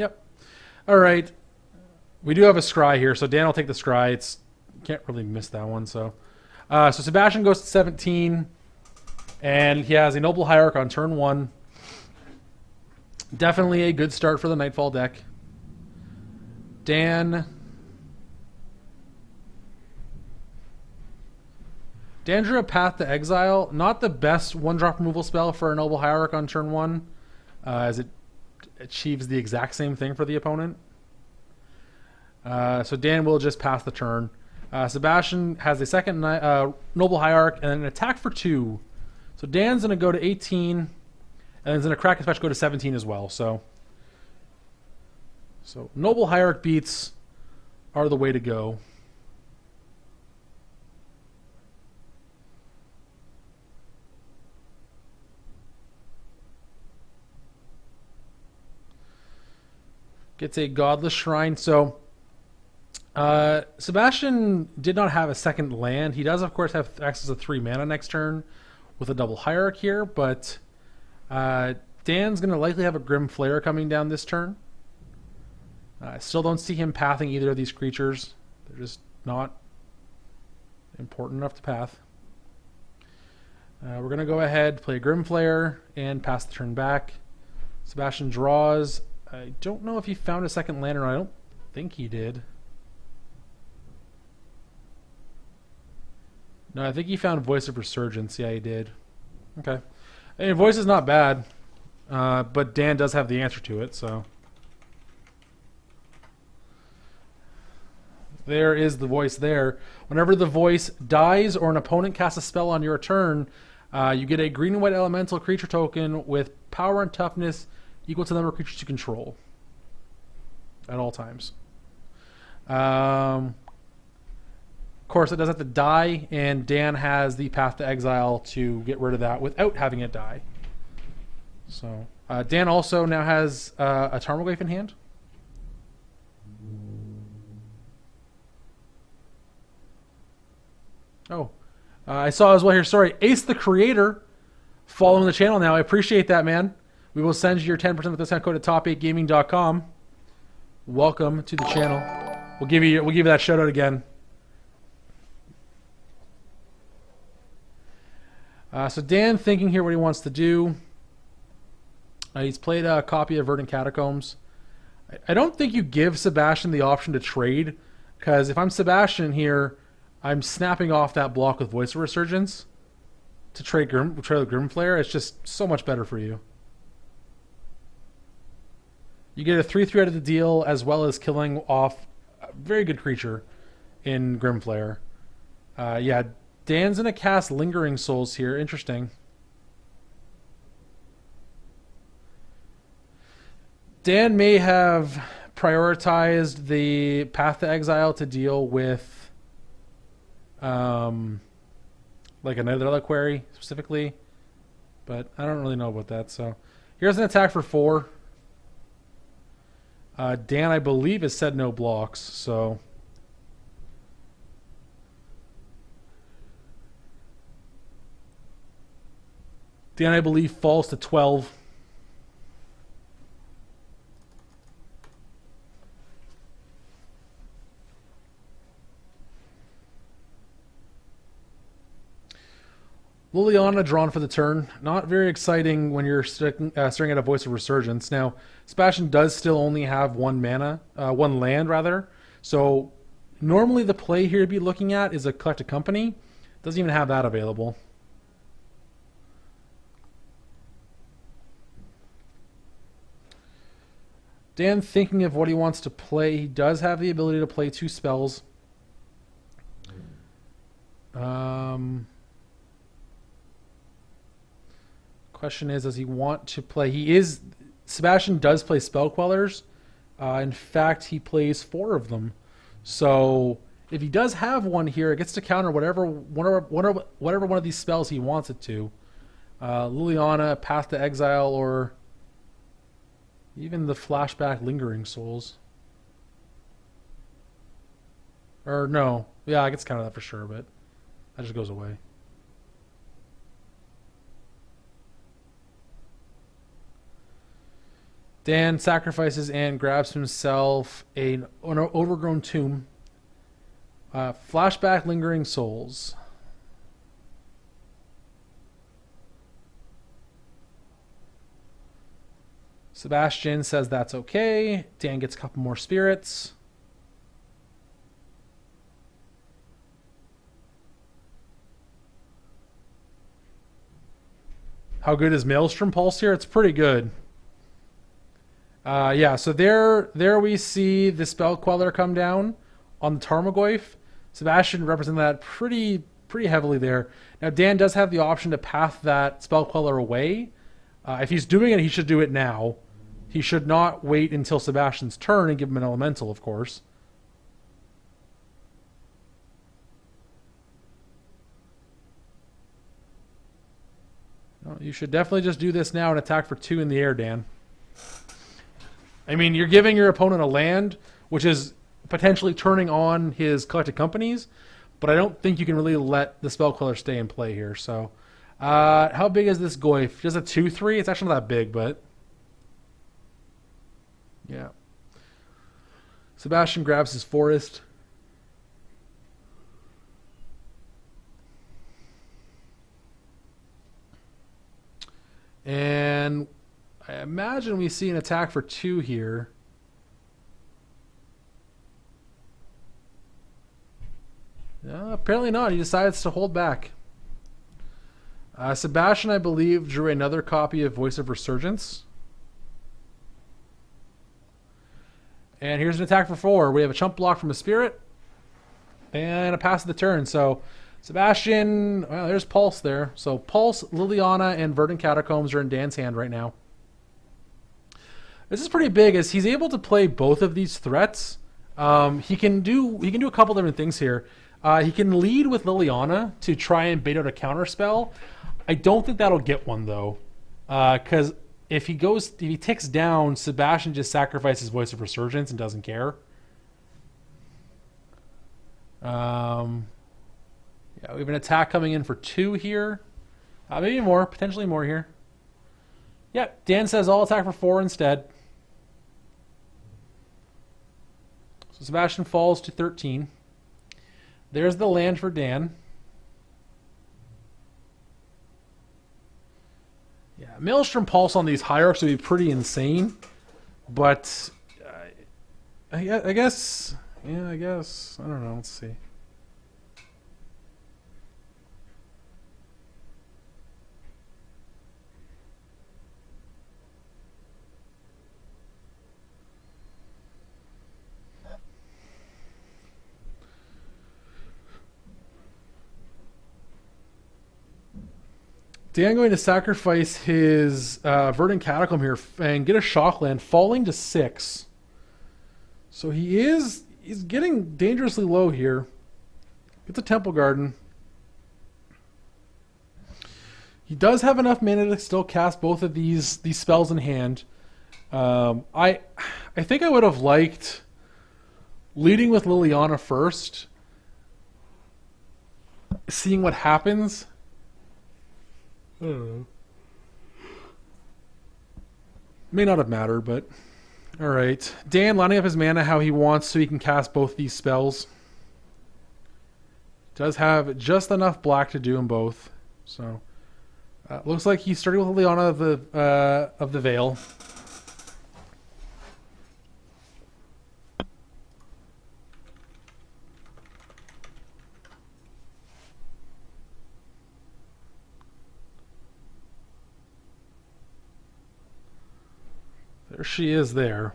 Yep. All right. We do have a scry here, so Dan will take the scry. It's can't really miss that one. So Sebastian goes to 17, and he has a Noble Hierarch on turn 1. Definitely a good start for the Nightfall deck. Dan drew a Path to Exile. Not the best 1-drop removal spell for a Noble Hierarch on turn 1, as it achieves the exact same thing for the opponent. So Dan will just pass the turn. Sebastian has a second Noble Hierarch and an attack for 2. So Dan's going to go to 18, and then he's going to crack his fetch, go to 17 as well. So Noble Hierarch beats are the way to go. Gets a Godless Shrine. So Sebastian did not have a second land. He does, of course, have access to 3 mana next turn with a double Hierarch here, but Dan's going to likely have a Grim Flare coming down this turn. I still don't see him pathing either of these creatures. They're just not important enough to path. We're going to go ahead, play a Grim Flare, and pass the turn back. Sebastian draws. I don't know if he found a second land or not. I don't think he did. No, I think he found Voice of Resurgence. Yeah, he did. Okay. I mean, Voice is not bad, but Dan does have the answer to it, so. There is the Voice there. Whenever the Voice dies or an opponent casts a spell on your turn, you get a green and white elemental creature token with power and toughness equal to the number of creatures you control at all times. Of course, it does have to die, and Dan has the Path to Exile to get rid of that without having it die. So Dan also now has a Tarmogoyf in hand. Oh, I saw as well here. Sorry, Ace the Creator following the channel now. I appreciate that, man. We will send you your 10% with discount code at top8gaming.com. Welcome to the channel. We'll give you that shout out again. So Dan thinking here what he wants to do. He's played a copy of Verdant Catacombs. I don't think you give Sebastian the option to trade, because if I'm Sebastian here, I'm snapping off that block with Voice of Resurgence to trade Grim Flare. It's just so much better for you. You get a 3/3 out of the deal, as well as killing off a very good creature in Grim Flare. Yeah, Dan's going to cast Lingering Souls here. Interesting. Dan may have prioritized the Path to Exile to deal with like another Reliquary specifically, but I don't really know about that. So here's an attack for 4. Dan, I believe, has said no blocks, so Dan, I believe, falls to 12. Liliana drawn for the turn. Not very exciting when you're staring at a Voice of Resurgence. Now, Sebastian does still only have 1 land rather. So normally the play here to be looking at is a Collect a Company. Doesn't even have that available. Dan thinking of what he wants to play. He does have the ability to play 2 spells. Question is, does he want to play? Sebastian does play Spell Quellers. In fact, he plays 4 of them. So if he does have one here, it gets to counter whatever one of these spells he wants it to. Liliana, Path to Exile, or even the Flashback Lingering Souls. Or no. Yeah, I gets counter that for sure, but that just goes away. Dan sacrifices and grabs himself an overgrown tomb. Flashback Lingering Souls. Sebastian says that's okay. Dan gets a couple more spirits. How good is Maelstrom Pulse here? It's pretty good. Yeah, so there we see the Spell Queller come down on the Tarmogoyf. Sebastian representing that pretty heavily there. Now Dan does have the option to path that Spell Queller away. If he's doing it, he should do it now. He should not wait until Sebastian's turn and give him an elemental, of course. No, you should definitely just do this now and attack for 2 in the air, Dan. I mean, you're giving your opponent a land, which is potentially turning on his collected companies, but I don't think you can really let the Spell Queller stay in play here. So, how big is this Goyf? Just a 2/3? It's actually not that big, but yeah. Sebastian grabs his forest. And I imagine we see an attack for 2 here. Apparently not. He decides to hold back. Sebastian, I believe, drew another copy of Voice of Resurgence. And here's an attack for 4. We have a chump block from a spirit. And a pass of the turn. So Sebastian, well, there's Pulse there. So Pulse, Liliana, and Verdant Catacombs are in Dan's hand right now. This is pretty big as he's able to play both of these threats. He can do a couple different things here. He can lead with Liliana to try and bait out a counter spell. I don't think that'll get one though, because if he ticks down, Sebastian just sacrifices Voice of Resurgence and doesn't care. Yeah, we have an attack coming in for 2 here. Maybe more, potentially more here. Yep, Dan says I'll attack for 4 instead. So Sebastian falls to 13. There's the land for Dan. Yeah, Maelstrom Pulse on these hierarchs would be pretty insane. But I guess, yeah, I guess. I don't know. Let's see. Dan going to sacrifice his Verdant Catacomb here and get a Shockland, falling to 6. So he's getting dangerously low here. Gets a Temple Garden. He does have enough mana to still cast both of these spells in hand. I think I would have liked leading with Liliana first, seeing what happens. I don't know. May not have mattered, but alright. Dan lining up his mana how he wants so he can cast both these spells. Does have just enough black to do them both. So looks like he's starting with Liliana of the Veil. There she is there.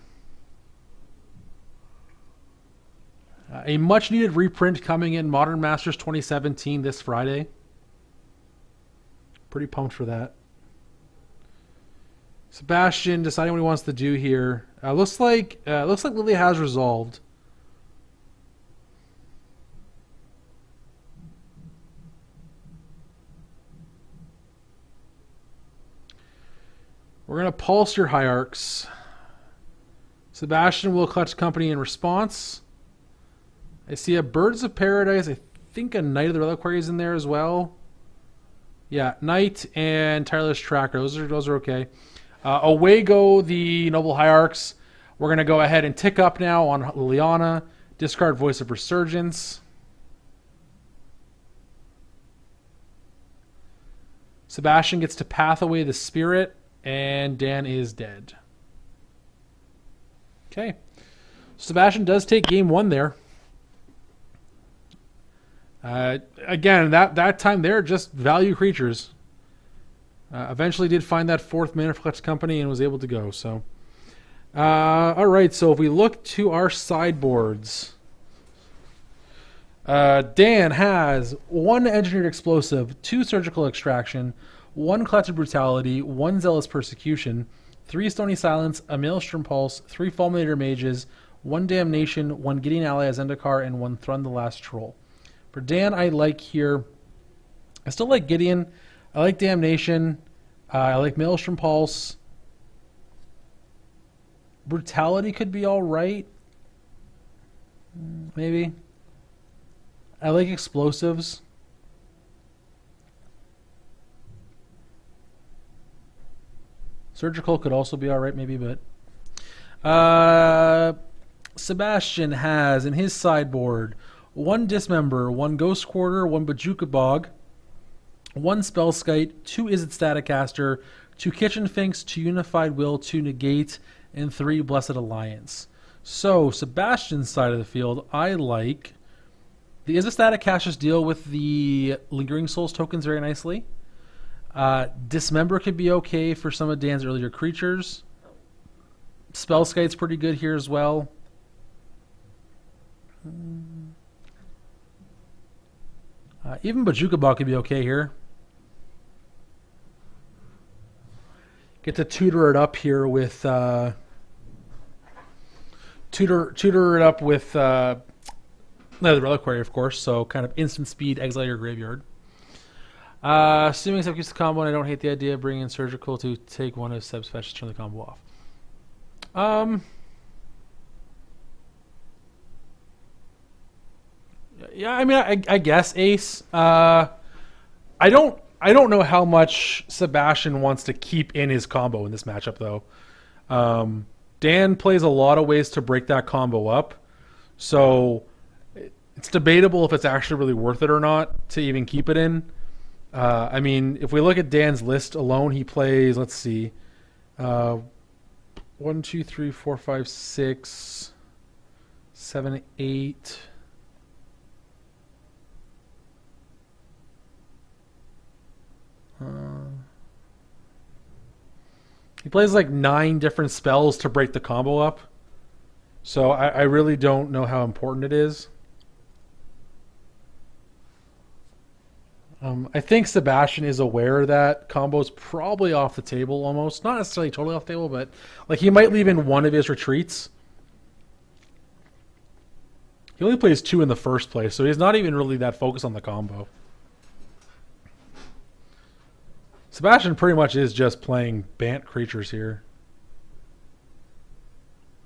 A much needed reprint coming in Modern Masters 2017 this Friday. Pretty pumped for that. Sebastian deciding what he wants to do here. Looks like Lily has resolved. We're going to pulse your hierarchs. Sebastian will collect company in response. I see a Birds of Paradise. I think a Knight of the Reliquary is in there as well. Yeah, Knight and Tireless Tracker. Those are okay. Away go the Noble Hierarchs. We're going to go ahead and tick up now on Liliana. Discard Voice of Resurgence. Sebastian gets to path away the spirit, and Dan is dead. Okay. Sebastian does take game 1 there. Again, that time there, just value creatures. Eventually did find that 4th Mana Flex Company and was able to go. So, all right. So if we look to our sideboards, Dan has 1 Engineered Explosive, 2 Surgical Extraction, 1 Collective Brutality, 1 Zealous Persecution, 3 Stony Silence, a Maelstrom Pulse, 3 Fulminator Mages, 1 Damnation, 1 Gideon Ally as Zendikar, and 1 Thrun the Last Troll. For Dan, I like here. I still like Gideon. I like Damnation. I like Maelstrom Pulse. Brutality could be all right. Maybe. I like Explosives. Surgical could also be all right, maybe, but... Sebastian has in his sideboard 1 Dismember, 1 Ghost Quarter, 1 Bajuka Bog, 1 Spellskite, 2 Izzet Staticaster, 2 Kitchen Finks, 2 Unified Will, 2 Negate, and 3 Blessed Alliance. So, Sebastian's side of the field, I like... The Izzet Staticasters deal with the Lingering Souls tokens very nicely. Dismember could be okay for some of Dan's earlier creatures. Spellskite's pretty good here as well. Even Bajuka Ball could be okay here. Get to tutor it up here with tutor it up with the Reliquary, of course. So kind of instant speed, exile your graveyard. Assuming Seb keeps the combo, and I don't hate the idea of bringing in Surgical to take one of Seb's fetches, turn the combo off. Yeah, I mean, I guess Ace. I don't know how much Sebastian wants to keep in his combo in this matchup, though. Dan plays a lot of ways to break that combo up, so it's debatable if it's actually really worth it or not to even keep it in. I mean, if we look at Dan's list alone, he plays, let's see, 1, 2, 3, 4, 5, 6, 7, 8. He plays like 9 different spells to break the combo up. So I really don't know how important it is. I think Sebastian is aware that combo's probably off the table almost. Not necessarily totally off the table, but like he might leave in one of his retreats. He only plays 2 in the first place, so he's not even really that focused on the combo. Sebastian pretty much is just playing Bant creatures here,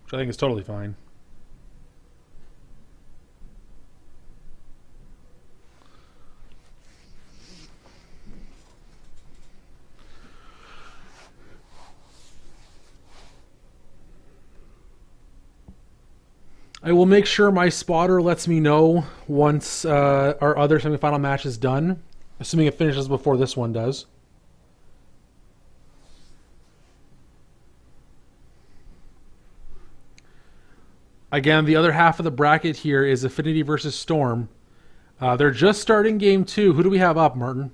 which I think is totally fine. I will make sure my spotter lets me know once our other semifinal match is done, assuming it finishes before this one does. Again, the other half of the bracket here is Affinity versus Storm. They're just starting game 2. Who do we have up, Martin?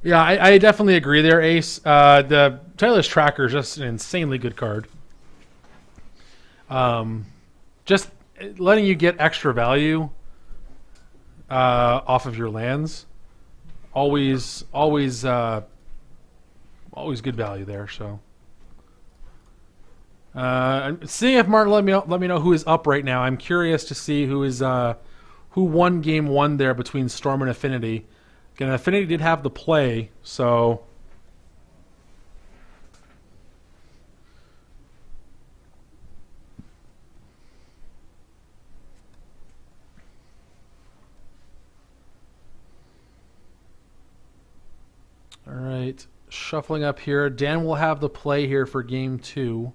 Yeah, I definitely agree there, Ace. The Tireless Tracker is just an insanely good card. Just letting you get extra value off of your lands, always good value there. So, seeing if Martin let me know who is up right now. I'm curious to see who won game 1 there between Storm and Affinity. Again, Affinity did have the play, so All right. Shuffling up here. Dan will have the play here for game 2.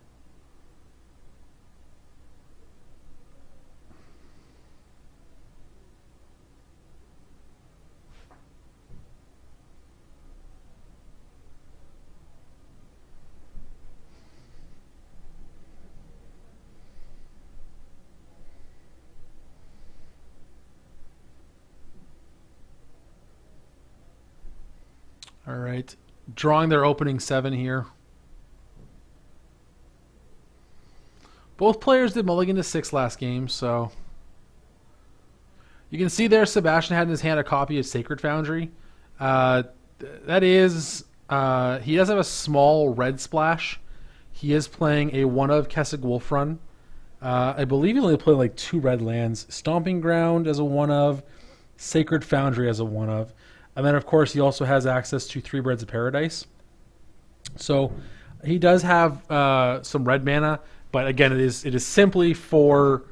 All right. Drawing their opening 7 here. Both players did mulligan to 6 last game, so you can see there Sebastian had in his hand a copy of Sacred Foundry. That is, he does have a small red splash. He is playing a 1 of Kessig Wolf Run. I believe he only played like 2 red lands. Stomping Ground as a 1 of, Sacred Foundry as a 1 of. And then, of course, he also has access to 3 Breads of Paradise. So he does have some red mana, but again, it is simply for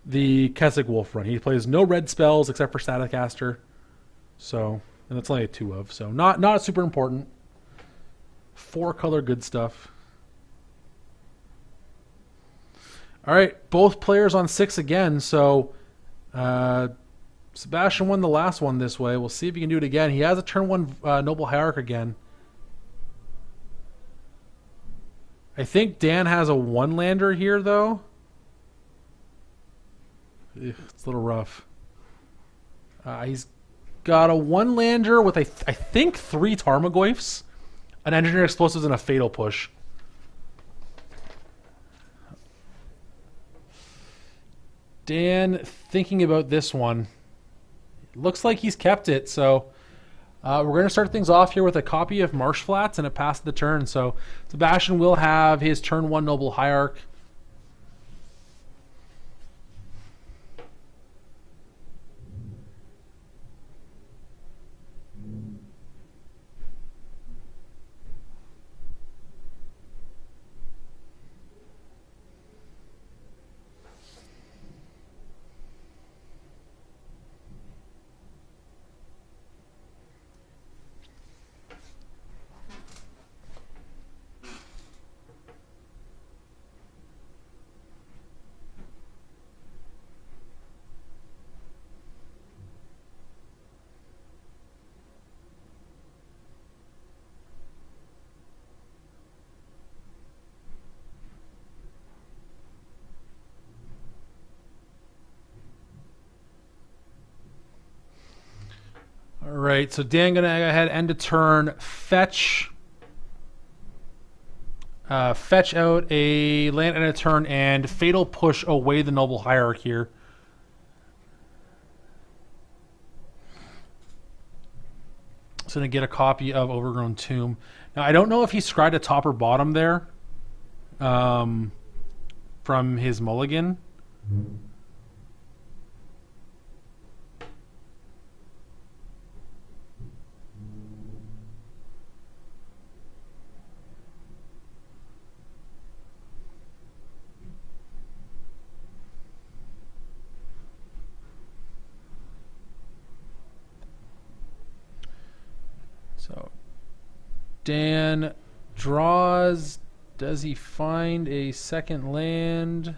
the Kessig Wolf Run. He plays no red spells except for Staticaster. So, and that's only a 2 of. So not super important. 4 color good stuff. All right, both players on 6 again. So Sebastian won the last one this way. We'll see if he can do it again. He has a turn 1 Noble Hierarch again. I think Dan has a 1-lander here, though. It's a little rough. He's got a 1-lander with, I think, 3 Tarmogoyfs, an Engineer Explosives, and a Fatal Push. Dan thinking about this one. Looks like he's kept it, so we're going to start things off here with a copy of Marsh Flats and a pass the turn. So Sebastian will have his turn 1 Noble Hierarch. All right, so Dan going to go ahead end of turn, fetch out a land and a turn, and Fatal Push away the Noble Hierarch here. So going to get a copy of Overgrown Tomb. Now, I don't know if he scryed a top or bottom there from his mulligan. So Dan draws. Does he find a second land?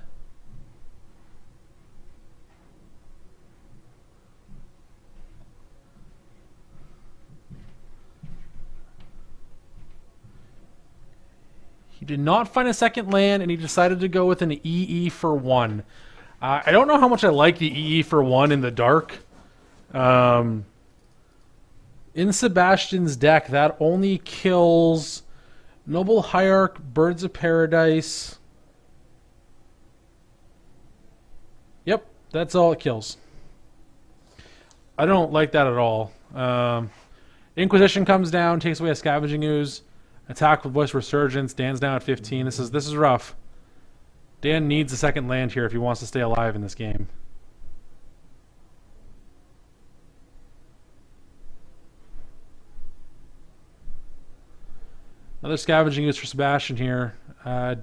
He did not find a second land, and he decided to go with an EE for 1. I don't know how much I like the EE for 1 in the dark. In Sebastian's deck, that only kills Noble Hierarch, Birds of Paradise. Yep, that's all it kills. I don't like that at all. Inquisition comes down, takes away a Scavenging Ooze. Attack with Voice Resurgence. Dan's down at 15. This is rough. Dan needs a second land here if he wants to stay alive in this game. Another Scavenging Ooze for Sebastian here.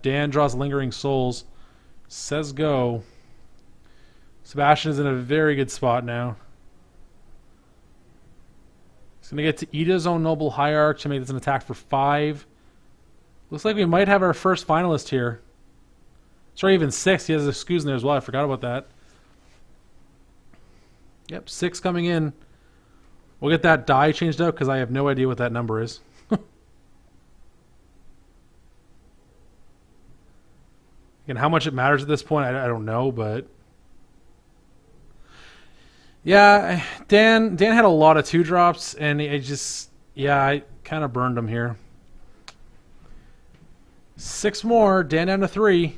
Dan draws Lingering Souls. Says go. Sebastian is in a very good spot now. He's going to get to Ida's own Noble Hierarch to make this an attack for 5. Looks like we might have our first finalist here. Sorry, even 6. He has a Scoos in there as well. I forgot about that. Yep, 6 coming in. We'll get that die changed out because I have no idea what that number is. And how much it matters at this point, I don't know, but... Yeah, Dan had a lot of 2-drops, and I kind of burned him here. 6 more, Dan down to 3.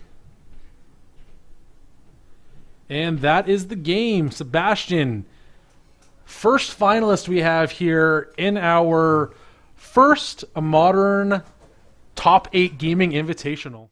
And that is the game. Sebastian, first finalist we have here in our first modern top 8 gaming invitational.